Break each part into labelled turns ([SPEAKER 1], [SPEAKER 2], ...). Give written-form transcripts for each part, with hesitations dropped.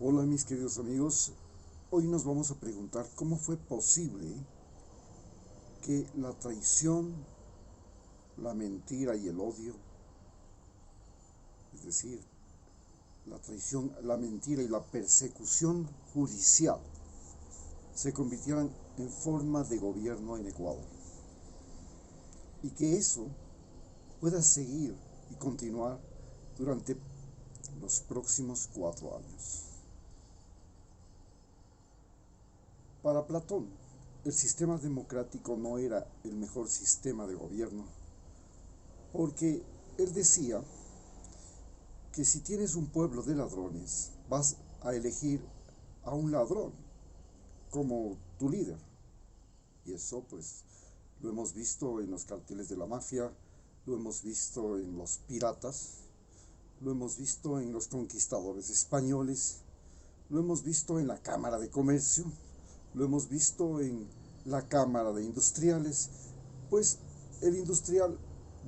[SPEAKER 1] Hola mis queridos amigos, hoy nos vamos a preguntar cómo fue posible que la traición, la mentira y el odio, es decir, la traición, la mentira y la persecución judicial se convirtieran en forma de gobierno en Ecuador y que eso pueda seguir y continuar durante los próximos 4 años. Para Platón, el sistema democrático no era el mejor sistema de gobierno, porque él decía que si tienes un pueblo de ladrones, vas a elegir a un ladrón como tu líder. Y eso pues lo hemos visto en los carteles de la mafia, lo hemos visto en los piratas, lo hemos visto en los conquistadores españoles, lo hemos visto en la Cámara de Comercio, lo hemos visto en la Cámara de Industriales. Pues el industrial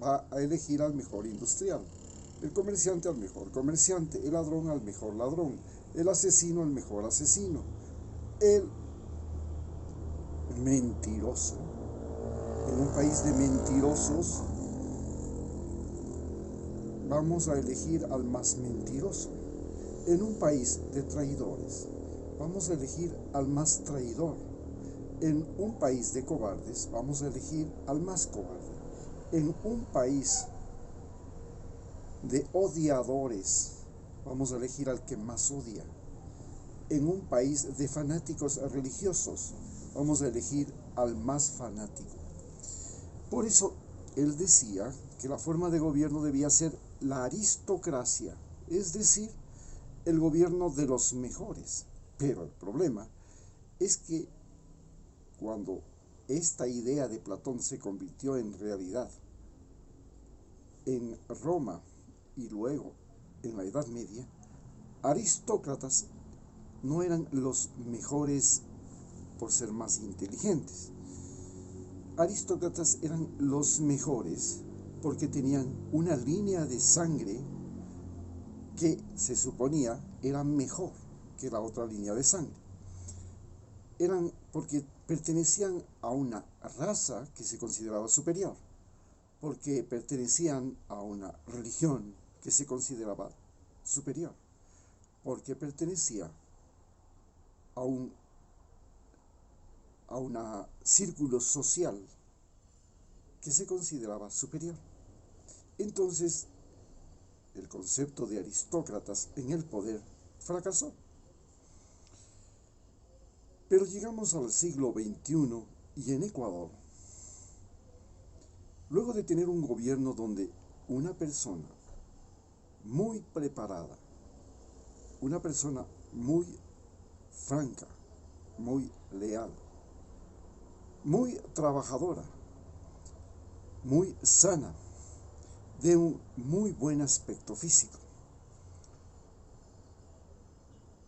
[SPEAKER 1] va a elegir al mejor industrial, el comerciante al mejor comerciante, el ladrón al mejor ladrón, el asesino al mejor asesino, el mentiroso. En un país de mentirosos vamos a elegir al más mentiroso. En un país de traidores vamos a elegir al más traidor. En un país de cobardes vamos a elegir al más cobarde. En un país de odiadores vamos a elegir al que más odia. En un país de fanáticos religiosos vamos a elegir al más fanático. Por eso él decía que la forma de gobierno debía ser la aristocracia, es decir, el gobierno de los mejores. Pero el problema es que cuando esta idea de Platón se convirtió en realidad en Roma y luego en la Edad Media, aristócratas no eran los mejores por ser más inteligentes. Aristócratas eran los mejores porque tenían una línea de sangre que se suponía era mejor que la otra línea de sangre. Eran porque pertenecían a una raza que se consideraba superior, porque pertenecían a una religión que se consideraba superior, porque pertenecía a un círculo social que se consideraba superior. Entonces, el concepto de aristócratas en el poder fracasó. Pero llegamos al siglo XXI y en Ecuador, luego de tener un gobierno donde una persona muy preparada, una persona muy franca, muy leal, muy trabajadora, muy sana, de un muy buen aspecto físico,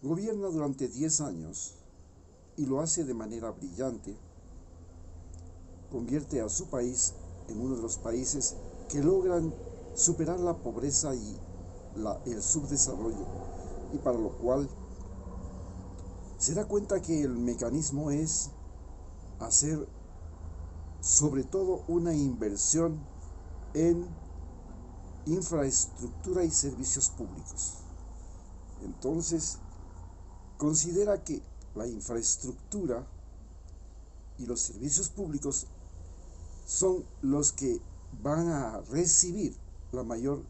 [SPEAKER 1] gobierna durante 10 años y lo hace de manera brillante, convierte a su país en uno de los países que logran superar la pobreza y el subdesarrollo, y para lo cual se da cuenta que el mecanismo es hacer sobre todo una inversión en infraestructura y servicios públicos. Entonces, considera que la infraestructura y los servicios públicos son los que van a recibir la mayor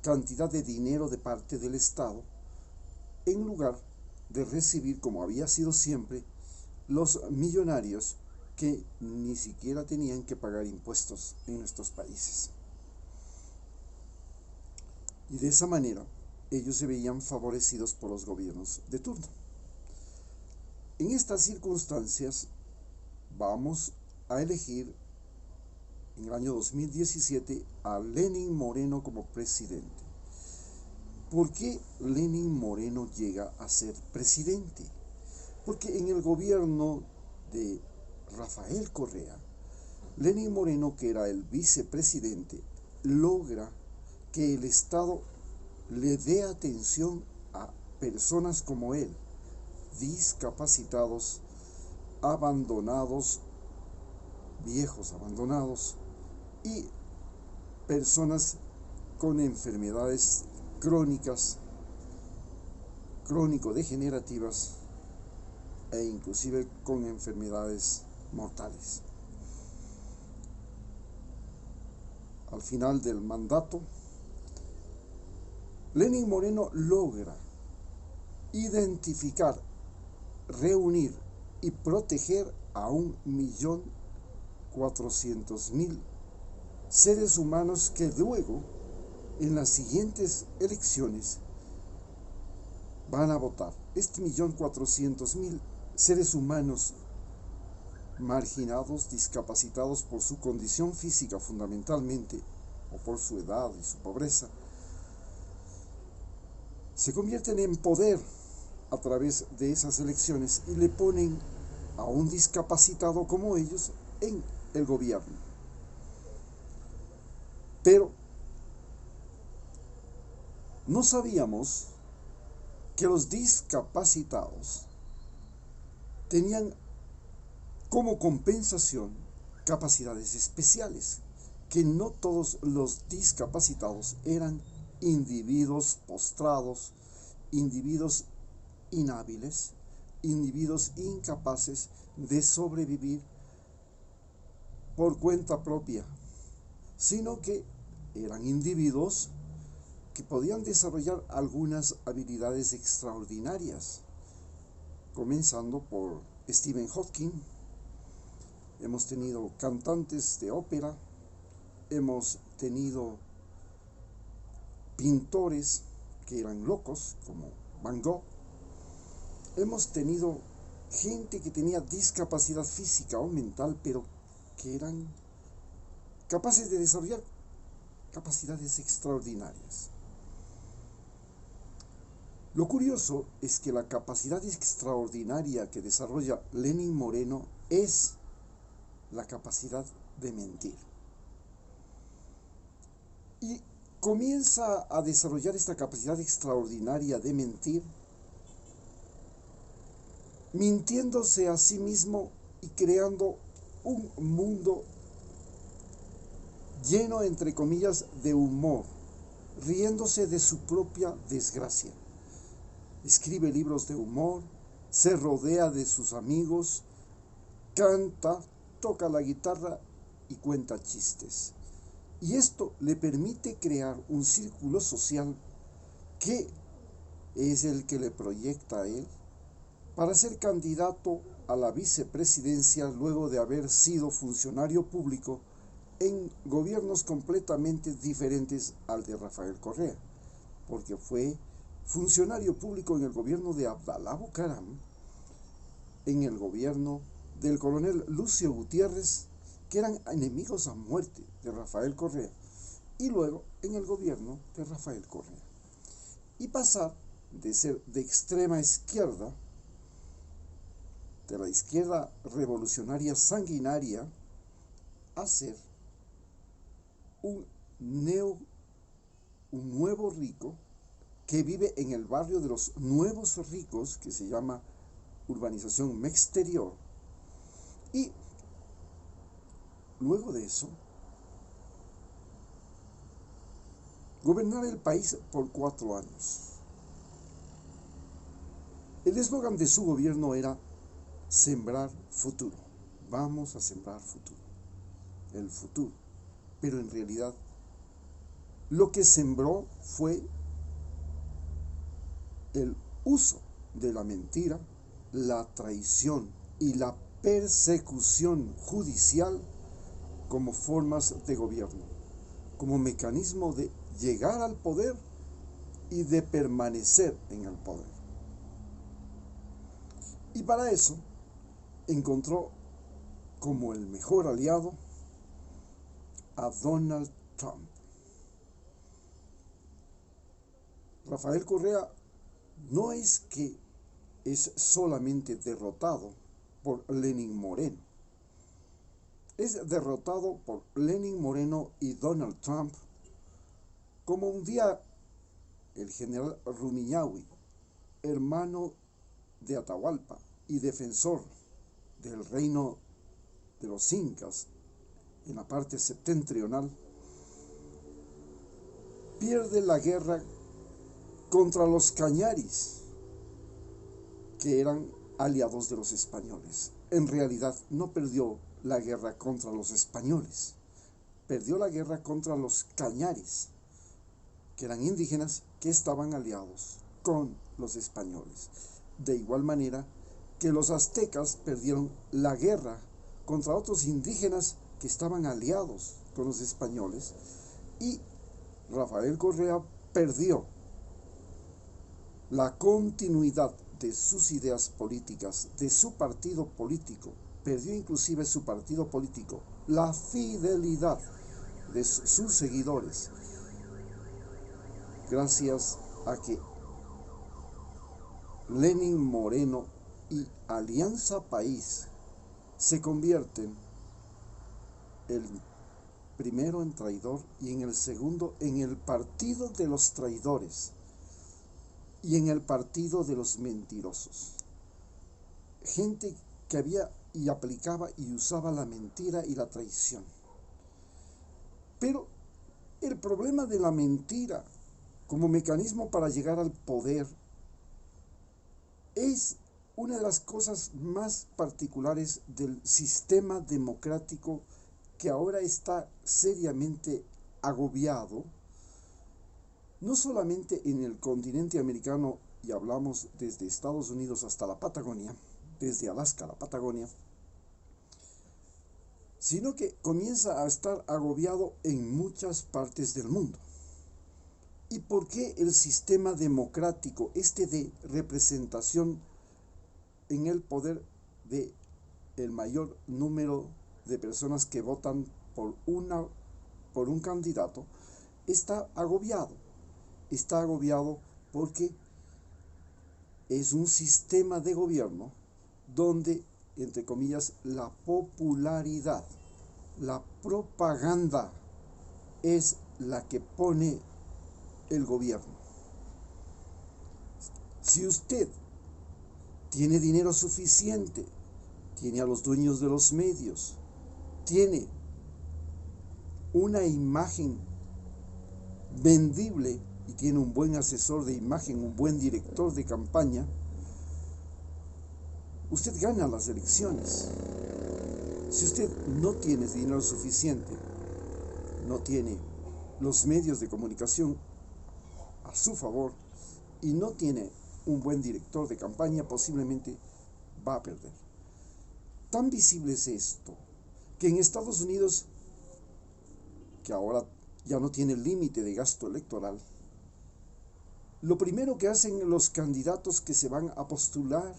[SPEAKER 1] cantidad de dinero de parte del Estado, en lugar de recibir, como había sido siempre, los millonarios que ni siquiera tenían que pagar impuestos en nuestros países. Y de esa manera, ellos se veían favorecidos por los gobiernos de turno. En estas circunstancias, vamos a elegir en el año 2017 a Lenín Moreno como presidente. ¿Por qué Lenín Moreno llega a ser presidente? Porque en el gobierno de Rafael Correa, Lenín Moreno, que era el vicepresidente, logra que el Estado le dé atención a personas como él, discapacitados, abandonados, viejos abandonados y personas con enfermedades crónicas, crónico-degenerativas e inclusive con enfermedades mortales. Al final del mandato, Lenín Moreno logra identificar, reunir y proteger a 1.400.000 seres humanos que luego, en las siguientes elecciones, van a votar. Este 1.400.000 seres humanos marginados, discapacitados por su condición física fundamentalmente, o por su edad y su pobreza, se convierten en poder a través de esas elecciones y le ponen a un discapacitado como ellos en el gobierno. Pero no sabíamos que los discapacitados tenían como compensación capacidades especiales, que no todos los discapacitados eran individuos postrados, individuos inhábiles, individuos incapaces de sobrevivir por cuenta propia, sino que eran individuos que podían desarrollar algunas habilidades extraordinarias, comenzando por Stephen Hawking. Hemos tenido cantantes de ópera, hemos tenido pintores que eran locos, como Van Gogh, hemos tenido gente que tenía discapacidad física o mental, pero que eran capaces de desarrollar capacidades extraordinarias. Lo curioso es que la capacidad extraordinaria que desarrolla Lenín Moreno es la capacidad de mentir. Y comienza a desarrollar esta capacidad extraordinaria de mentir, mintiéndose a sí mismo y creando un mundo lleno, entre comillas, de humor, riéndose de su propia desgracia. Escribe libros de humor, se rodea de sus amigos, canta, toca la guitarra y cuenta chistes. Y esto le permite crear un círculo social que es el que le proyecta a él para ser candidato a la vicepresidencia luego de haber sido funcionario público en gobiernos completamente diferentes al de Rafael Correa, porque fue funcionario público en el gobierno de Abdalá Bucaram, en el gobierno del coronel Lucio Gutiérrez, que eran enemigos a muerte de Rafael Correa, y luego en el gobierno de Rafael Correa. Y pasar de ser de extrema izquierda, de la izquierda revolucionaria sanguinaria, a ser un nuevo rico que vive en el barrio de los nuevos ricos, que se llama Urbanización Mexterior. Y luego de eso, gobernar el país por 4 años. El eslogan de su gobierno era sembrar futuro. Vamos a sembrar futuro. El futuro. Pero en realidad, lo que sembró fue el uso de la mentira, la traición y la persecución judicial como formas de gobierno, como mecanismo de llegar al poder y de permanecer en el poder. Y para eso encontró como el mejor aliado a Donald Trump. Rafael Correa no es que es solamente derrotado por Lenín Moreno, es derrotado por Lenín Moreno y Donald Trump, como un día el general Rumiñahui hermano de Atahualpa y defensor del reino de los incas en la parte septentrional, pierde la guerra contra los cañaris, que eran aliados de los españoles. En realidad no perdió la guerra contra los españoles, perdió la guerra contra los cañaris, que eran indígenas que estaban aliados con los españoles. De igual manera que los aztecas perdieron la guerra contra otros indígenas que estaban aliados con los españoles, y Rafael Correa perdió la continuidad de sus ideas políticas, de su partido político, perdió inclusive su partido político, la fidelidad de sus seguidores, gracias a que Lenin Moreno y Alianza País se convierten el primero en traidor y en el segundo en el partido de los traidores y en el partido de los mentirosos. Gente que había y aplicaba y usaba la mentira y la traición. Pero el problema de la mentira como mecanismo para llegar al poder es una de las cosas más particulares del sistema democrático, que ahora está seriamente agobiado, no solamente en el continente americano, y hablamos desde Estados Unidos hasta la Patagonia, desde Alaska a la Patagonia, sino que comienza a estar agobiado en muchas partes del mundo. ¿Y por qué el sistema democrático, de representación en el poder de el mayor número de personas que votan por un candidato, está agobiado? Está agobiado porque es un sistema de gobierno donde, entre comillas, la popularidad, la propaganda es la que pone el gobierno. Si usted tiene dinero suficiente, tiene a los dueños de los medios, tiene una imagen vendible y tiene un buen asesor de imagen, un buen director de campaña, usted gana las elecciones. Si usted no tiene dinero suficiente, no tiene los medios de comunicación a su favor y no tiene un buen director de campaña, posiblemente va a perder. Tan visible es esto que en Estados Unidos, que ahora ya no tiene límite de gasto electoral, lo primero que hacen los candidatos que se van a postular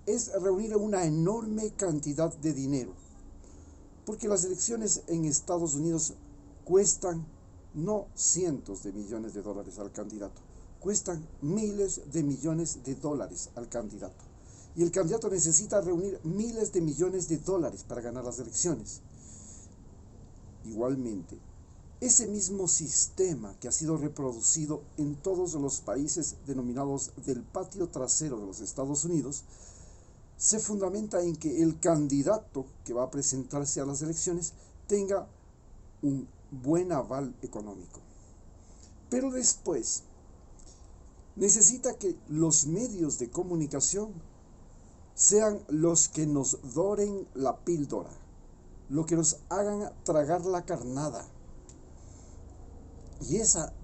[SPEAKER 1] es reunir una enorme cantidad de dinero, porque las elecciones en Estados Unidos cuestan no cientos de millones de dólares al candidato, cuestan miles de millones de dólares al candidato. Y el candidato necesita reunir miles de millones de dólares para ganar las elecciones. Igualmente, ese mismo sistema que ha sido reproducido en todos los países denominados del patio trasero de los Estados Unidos, se fundamenta en que el candidato que va a presentarse a las elecciones tenga un buen aval económico. Pero después necesita que los medios de comunicación sean los que nos doren la píldora, lo que nos hagan tragar la carnada. Y esa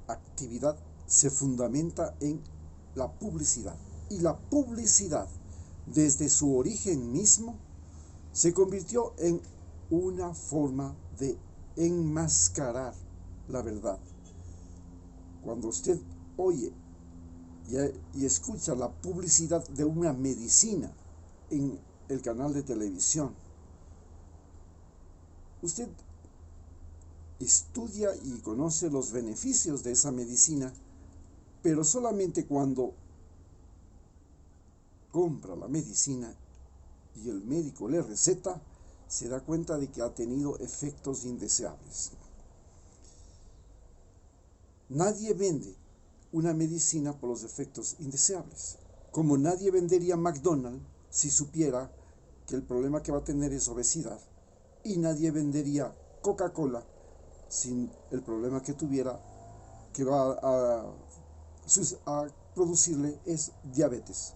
[SPEAKER 1] actividad se fundamenta en la publicidad. Y la publicidad, desde su origen mismo, se convirtió en una forma de enmascarar la verdad. Cuando usted oye y escucha la publicidad de una medicina en el canal de televisión, usted estudia y conoce los beneficios de esa medicina, pero solamente cuando compra la medicina y el médico le receta, se da cuenta de que ha tenido efectos indeseables. Nadie vende una medicina por los efectos indeseables. Como nadie vendería McDonald's si supiera que el problema que va a tener es obesidad, y nadie vendería Coca-Cola sin el problema que tuviera, que va a producirle es diabetes.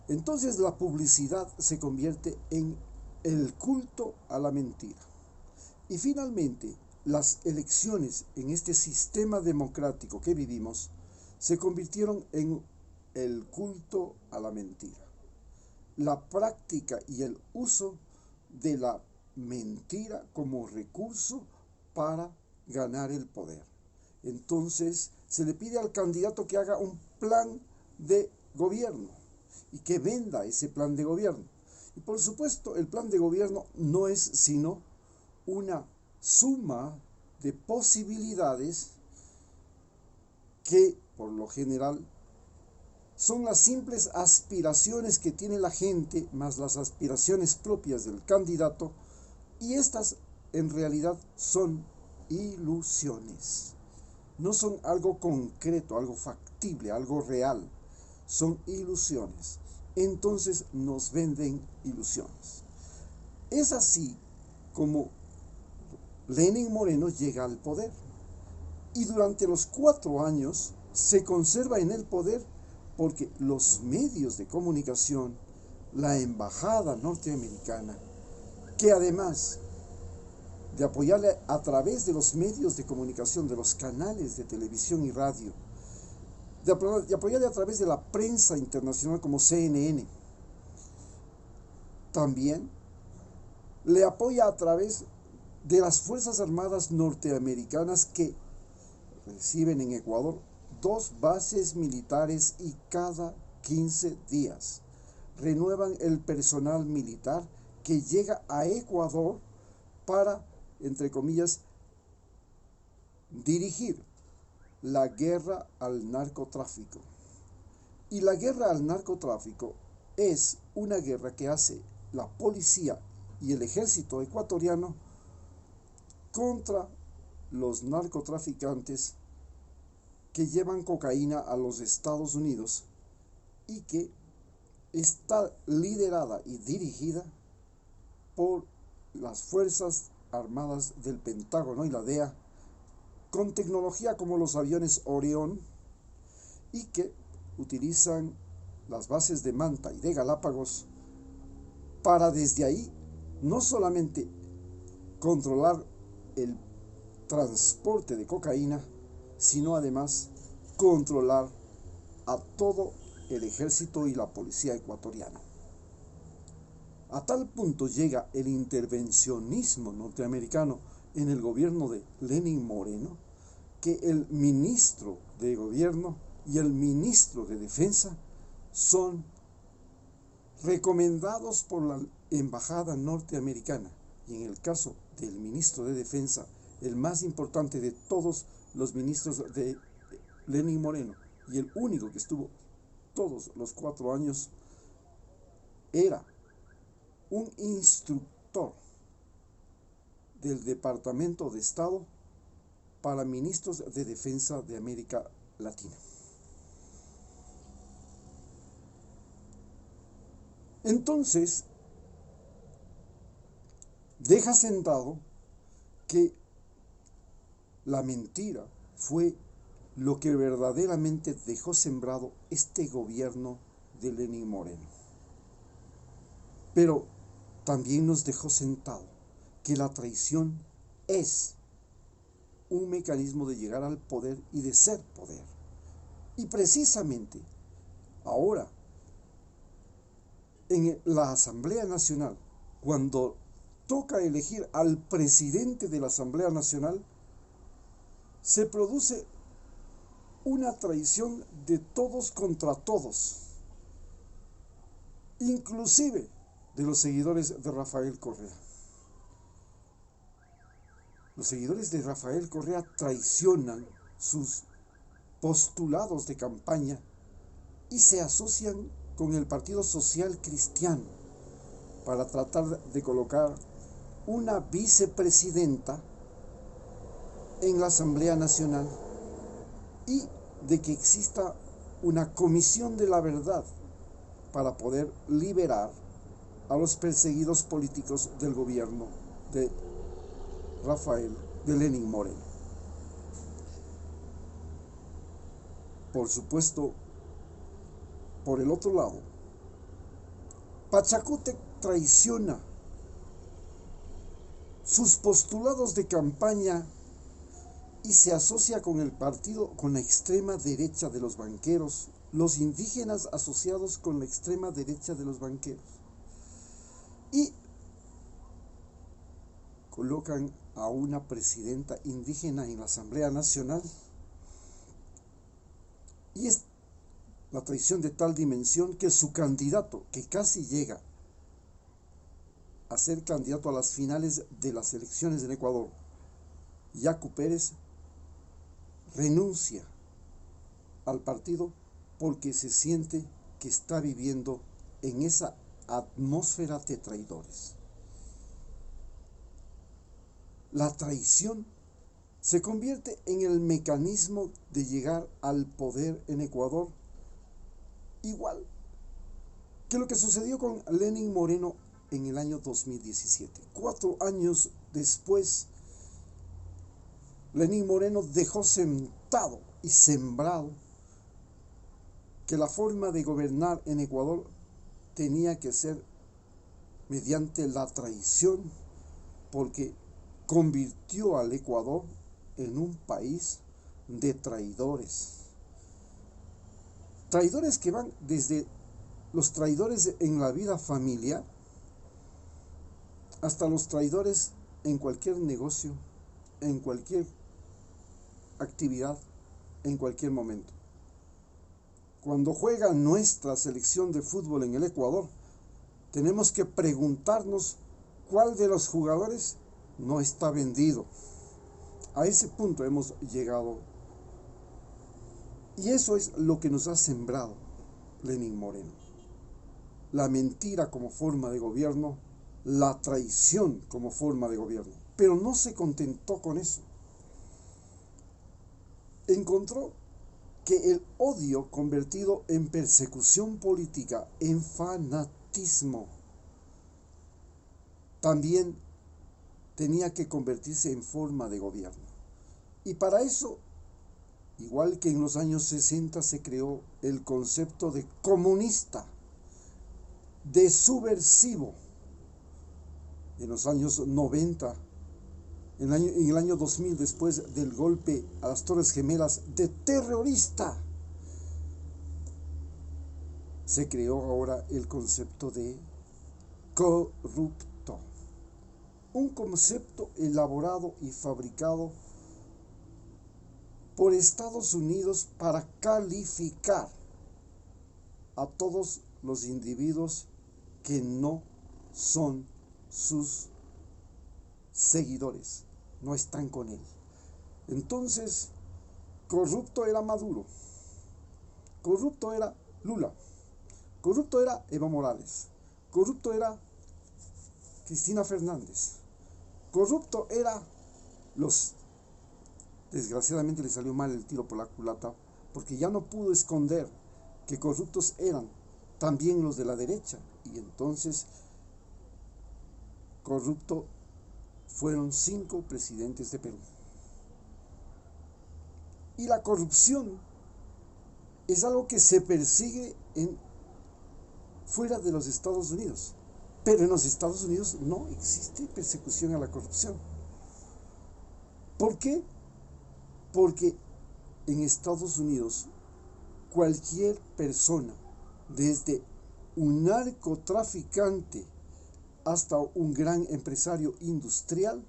[SPEAKER 1] Entonces la publicidad se convierte en el culto a la mentira. Y finalmente, las elecciones en este sistema democrático que vivimos se convirtieron en el culto a la mentira. La práctica y el uso de la mentira como recurso para ganar el poder. Entonces se le pide al candidato que haga un plan de gobierno y que venda ese plan de gobierno. Y por supuesto, el plan de gobierno no es sino una suma de posibilidades que, por lo general, son las simples aspiraciones que tiene la gente, más las aspiraciones propias del candidato, y estas en realidad son ilusiones. No son algo concreto, algo factible, algo real. Son ilusiones. Entonces nos venden ilusiones. Es así como Lenin Moreno llega al poder. Y durante los 4 años se conserva en el poder porque los medios de comunicación, la embajada norteamericana, que además de apoyarle a través de los medios de comunicación, de los canales de televisión y radio, de apoyarle a través de la prensa internacional como CNN, también le apoya a través de las Fuerzas Armadas norteamericanas que reciben en Ecuador 2 bases militares y cada 15 días renuevan el personal militar que llega a Ecuador para, entre comillas, dirigir la guerra al narcotráfico. Y la guerra al narcotráfico es una guerra que hace la policía y el ejército ecuatoriano contra los narcotraficantes que llevan cocaína a los Estados Unidos y que está liderada y dirigida por las Fuerzas Armadas del Pentágono y la DEA, con tecnología como los aviones Orión, y que utilizan las bases de Manta y de Galápagos para desde ahí no solamente controlar el transporte de cocaína, sino además controlar a todo el ejército y la policía ecuatoriana. A tal punto llega el intervencionismo norteamericano en el gobierno de Lenin Moreno que el ministro de gobierno y el ministro de defensa son recomendados por la embajada norteamericana, y en el caso del ministro de defensa, el más importante de todos los ministros de Lenin Moreno y el único que estuvo todos los 4 años, era un instructor del Departamento de Estado para ministros de defensa de América Latina. Entonces, deja sentado que la mentira fue lo que verdaderamente dejó sembrado este gobierno de Lenin Moreno. Pero también nos dejó sentado que la traición es un mecanismo de llegar al poder y de ser poder. Y precisamente ahora, en la Asamblea Nacional, cuando toca elegir al presidente de la Asamblea Nacional, se produce una traición de todos contra todos, inclusive de los seguidores de Rafael Correa. Los seguidores de Rafael Correa traicionan sus postulados de campaña y se asocian con el Partido Social Cristiano para tratar de colocar una vicepresidenta en la Asamblea Nacional y de que exista una comisión de la verdad para poder liberar a los perseguidos políticos del gobierno de Lenín Moreno. Por supuesto, por el otro lado, Pachacútec traiciona sus postulados de campaña y se asocia con el partido, con la extrema derecha de los banqueros, los indígenas asociados con la extrema derecha de los banqueros. Y colocan a una presidenta indígena en la Asamblea Nacional. Y es la traición de tal dimensión que su candidato, que casi llega a ser candidato a las finales de las elecciones en Ecuador, Yacu Pérez, renuncia al partido porque se siente que está viviendo en esa atmósfera de traidores. La traición se convierte en el mecanismo de llegar al poder en Ecuador, igual que lo que sucedió con Lenín Moreno en el año 2017. 4 años después, Lenín Moreno dejó sentado y sembrado que la forma de gobernar en Ecuador tenía que ser mediante la traición, porque convirtió al Ecuador en un país de traidores. Traidores que van desde los traidores en la vida familiar hasta los traidores en cualquier negocio, en cualquier actividad, en cualquier momento. Cuando juega nuestra selección de fútbol en el Ecuador, tenemos que preguntarnos cuál de los jugadores no está vendido. A ese punto hemos llegado. Y eso es lo que nos ha sembrado Lenín Moreno. La mentira como forma de gobierno, la traición como forma de gobierno. Pero no se contentó con eso. Encontró que el odio convertido en persecución política, en fanatismo, también tenía que convertirse en forma de gobierno. Y para eso, igual que en los años 60 se creó el concepto de comunista, de subversivo. En los años 90, en el año 2000, después del golpe a las Torres Gemelas, de terrorista, se creó ahora el concepto de corrupto. Un concepto elaborado y fabricado por Estados Unidos para calificar a todos los individuos que no son sus seguidores, no están con él. Entonces, corrupto era Maduro, corrupto era Lula, corrupto era Evo Morales, corrupto era Cristina Fernández, corrupto era los... Desgraciadamente le salió mal el tiro por la culata, porque ya no pudo esconder que corruptos eran también los de la derecha, y entonces corrupto fueron 5 presidentes de Perú. Y la corrupción es algo que se persigue fuera de los Estados Unidos, pero en los Estados Unidos no existe persecución a la corrupción. ¿Por qué? Porque en Estados Unidos cualquier persona, desde un narcotraficante hasta un gran empresario industrial,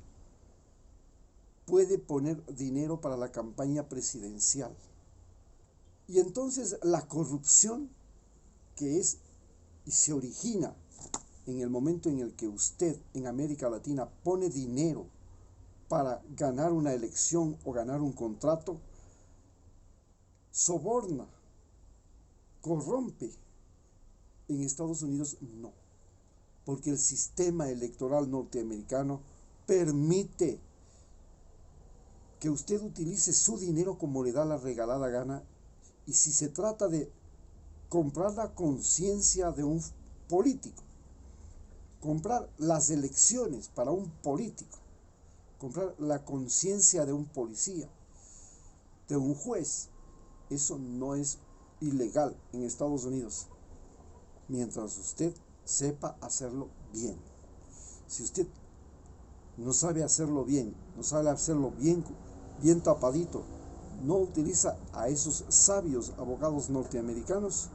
[SPEAKER 1] puede poner dinero para la campaña presidencial. Y entonces la corrupción, que es y se origina en el momento en el que usted en América Latina pone dinero para ganar una elección o ganar un contrato, soborna, corrompe. En Estados Unidos no, porque el sistema electoral norteamericano permite que usted utilice su dinero como le da la regalada gana y si se trata de comprar la conciencia de un político, comprar las elecciones para un político, comprar la conciencia de un policía, de un juez, eso no es ilegal en Estados Unidos, mientras usted sepa hacerlo bien. Si usted no sabe hacerlo bien, no sabe hacerlo bien, bien tapadito, no utiliza a esos sabios abogados norteamericanos,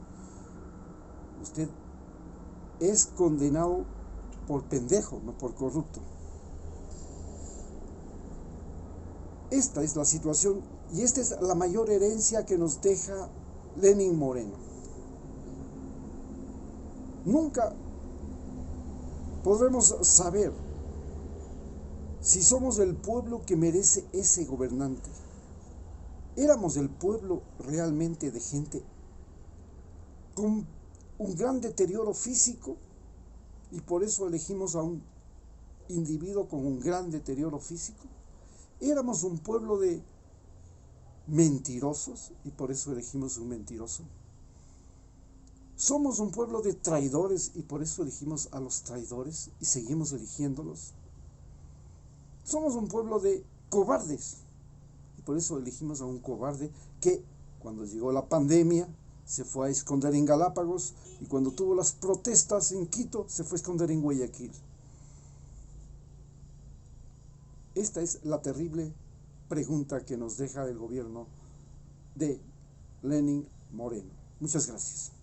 [SPEAKER 1] usted es condenado por pendejo, no por corrupto. Esta es la situación y esta es la mayor herencia que nos deja Lenin Moreno. Nunca podremos saber si somos el pueblo que merece ese gobernante. Éramos el pueblo realmente de gente con un gran deterioro físico y por eso elegimos a un individuo con un gran deterioro físico. Éramos un pueblo de mentirosos y por eso elegimos un mentiroso. Somos un pueblo de traidores y por eso elegimos a los traidores y seguimos eligiéndolos. Somos un pueblo de cobardes y por eso elegimos a un cobarde que cuando llegó la pandemia se fue a esconder en Galápagos y cuando tuvo las protestas en Quito se fue a esconder en Guayaquil. Esta es la terrible pregunta que nos deja el gobierno de Lenin Moreno. Muchas gracias.